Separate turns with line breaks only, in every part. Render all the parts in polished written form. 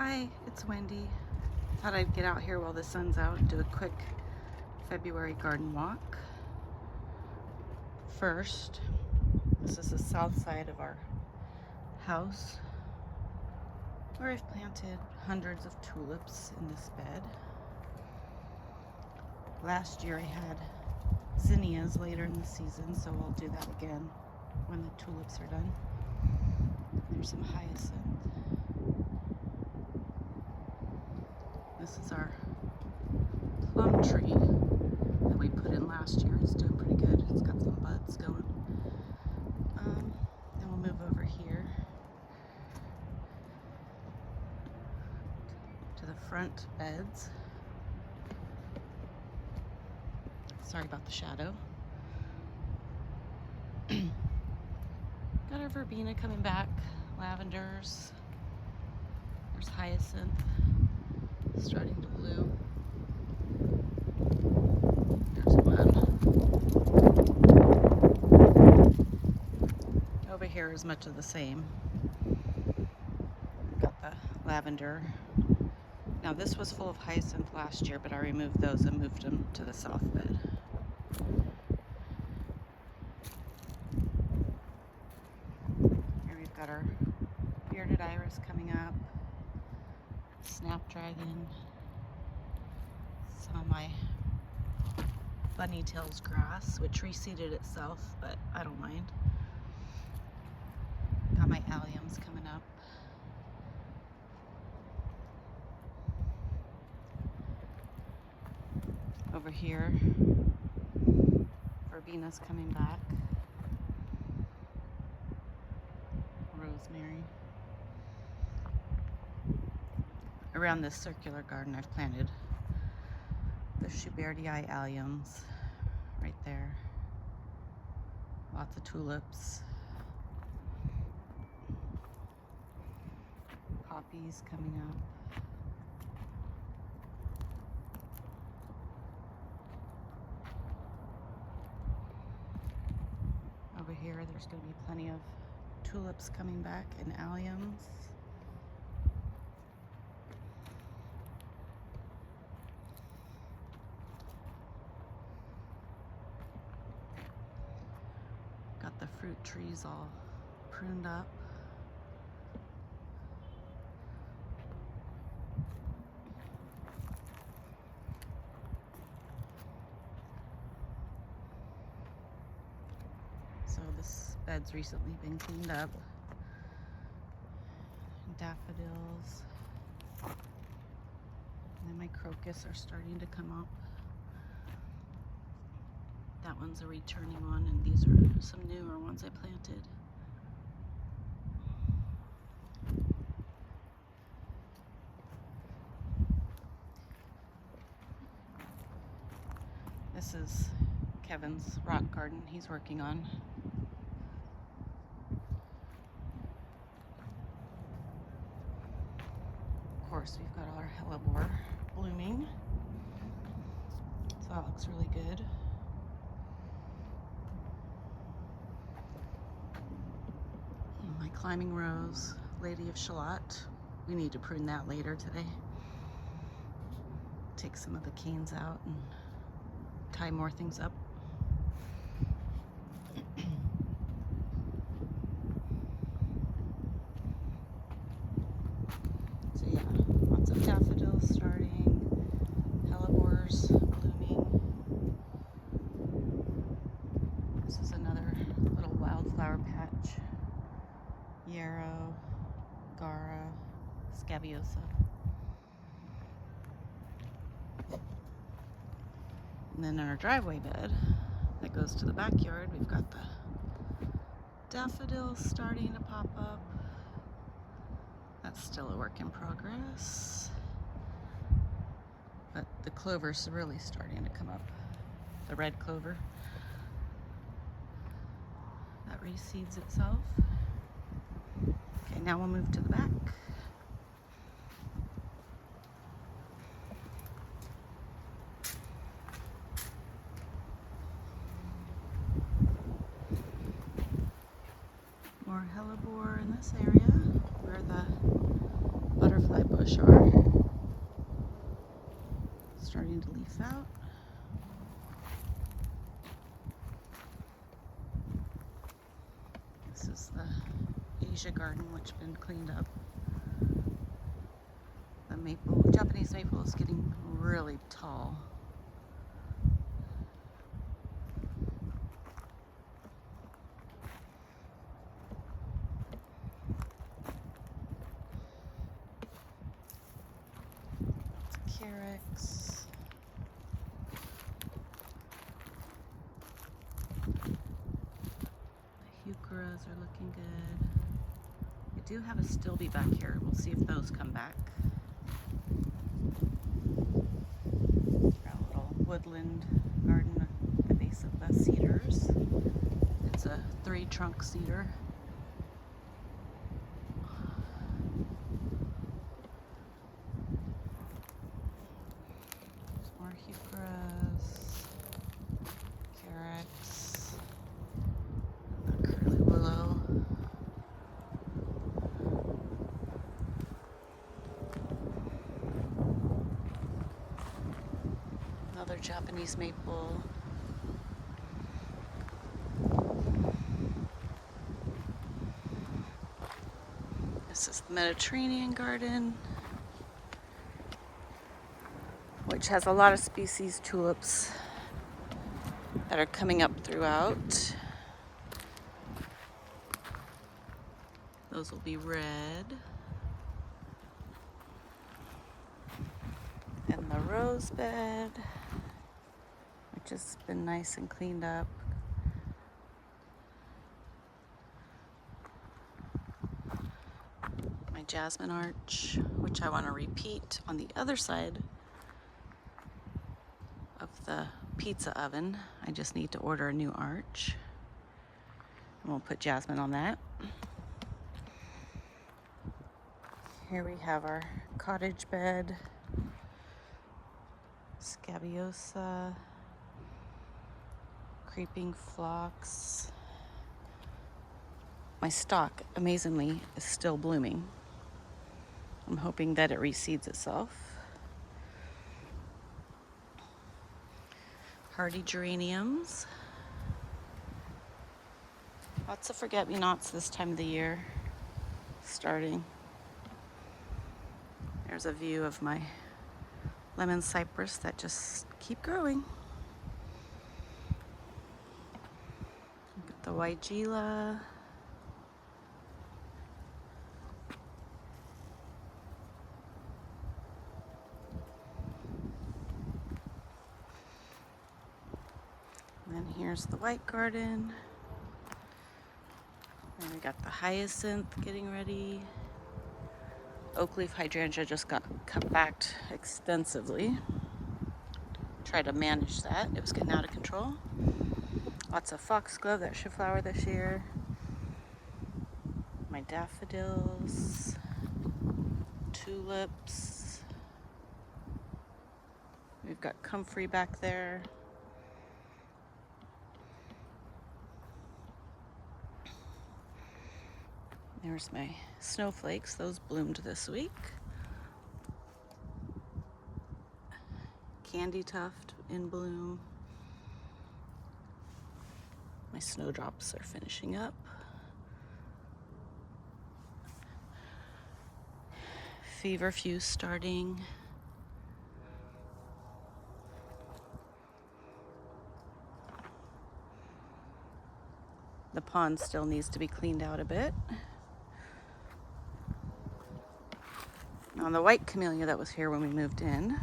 Hi, it's Wendy. Thought I'd get out here while the sun's out and do a quick February garden walk. First, this is the south side of our house where I've planted hundreds of tulips in this bed. Last year I had zinnias later in the season, so I'll do that again when the tulips are done. There's some hyacinth. This is our plum tree that we put in last year. It's doing pretty good. It's got some buds going. Then we'll move over here to the front beds. Sorry about the shadow. Got our verbena coming back, lavenders. There's hyacinth starting to bloom. There's one. Over here is much of the same. Got the lavender. Now this was full of hyacinth last year, but I removed those and moved them to the south bed. Here we've got our bearded iris coming up. Snapdragon, some of my bunny tails grass, which reseeded itself, but I don't mind. Got my alliums coming up. Over here, verbena's coming back. Rosemary. Around this circular garden I've planted the Schubertii alliums right there. Lots of tulips. Poppies coming up. Over here there's going to be plenty of tulips coming back and alliums. Got the fruit trees all pruned up. So this bed's recently been cleaned up. Daffodils. And then my crocus are starting to come up. That one's a returning one, and these are some newer ones I planted. This is Kevin's rock garden he's working on. Of course, we've got our hellebore blooming. So that looks really good. My climbing rose, Lady of Shalott. We need to prune that later today. Take some of the canes out and tie more things up. So yeah, lots of daffodils starting, hellebores blooming. This is another little wildflower patch. Yarrow, Gara, Scabiosa. And then in our driveway bed that goes to the backyard, we've got the daffodils starting to pop up. That's still a work in progress. But the clover's really starting to come up. The red clover. That reseeds itself. Okay, now we'll move to the back. More hellebore in this area where the butterfly bush bush are starting to leaf out. This is the Asia garden, which has been cleaned up. The maple, Japanese maple, is getting really tall. Carex. The heucheras are looking good. I do have a stilby back here. We'll see if those come back. Our little woodland garden at the base of the cedars. It's a 3-trunk cedar. More heucheras, carex, and the curly willow. Another Japanese maple. This is the Mediterranean garden, which has a lot of species tulips that are coming up throughout. Those will be red. And the rose bed, which has been nice and cleaned up. My jasmine arch, which I want to repeat on the other side of the pizza oven. I just need to order a new arch. And we'll put jasmine on that. Here we have our cottage bed, scabiosa, creeping phlox. My stock, amazingly, is still blooming. I'm hoping that it reseeds itself. Hardy geraniums. Lots of forget-me-nots this time of the year starting. There's a view of my lemon cypress that just keep growing. Look at the weigela. And then here's the white garden. And we got the hyacinth getting ready. Oak leaf hydrangea just got cut back extensively. Try to manage that. It was getting out of control. Lots of foxglove that should flower this year. My daffodils, tulips. We've got comfrey back there. There's my snowflakes. Those bloomed this week. Candy tuft in bloom. My snowdrops are finishing up. Feverfew starting. The pond still needs to be cleaned out a bit. Now the white camellia that was here when we moved in,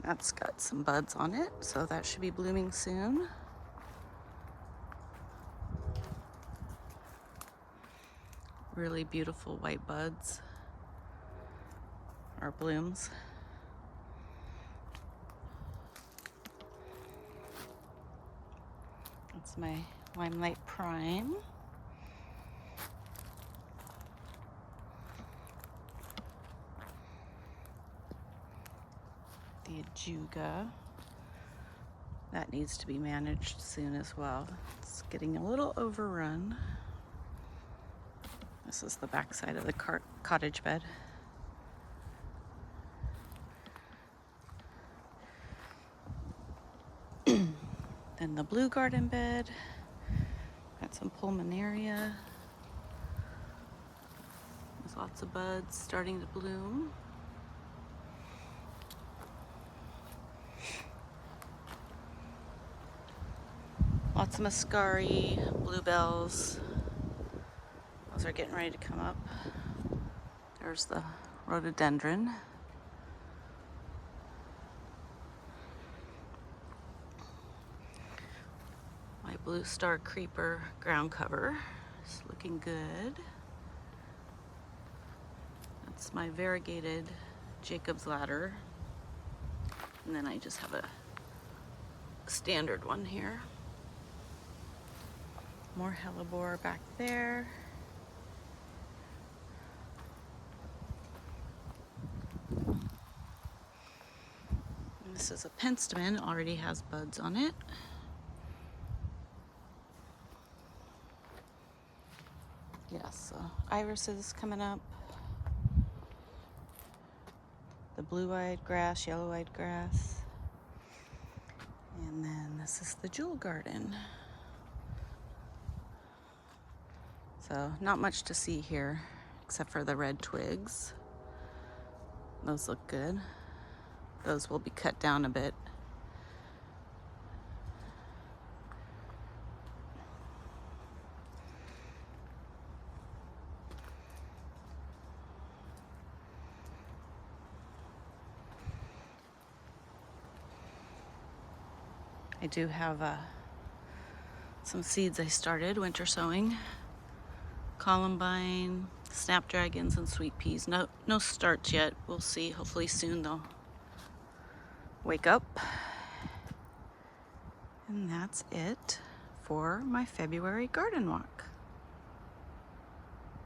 that's got some buds on it, so that should be blooming soon. Really beautiful white buds, or blooms. That's my Limelight Prime. The Ajuga. That needs to be managed soon as well. It's getting a little overrun. This is the back side of the cottage bed. Then the blue garden bed. Got some pulmonaria. There's lots of buds starting to bloom. Lots of muscari, bluebells. Those are getting ready to come up. There's the rhododendron. My blue star creeper ground cover is looking good. That's my variegated Jacob's ladder. And then I just have a standard one here. More hellebore back there. And this is a penstemon, already has buds on it. Yes, irises coming up. The blue-eyed grass, yellow-eyed grass. And then this is the jewel garden. So not much to see here except for the red twigs. Those look good. Those will be cut down a bit. I do have some seeds I started winter sowing. Columbine, snapdragons, and sweet peas. No starts yet. We'll see. Hopefully soon they'll wake up. And that's it for my February garden walk.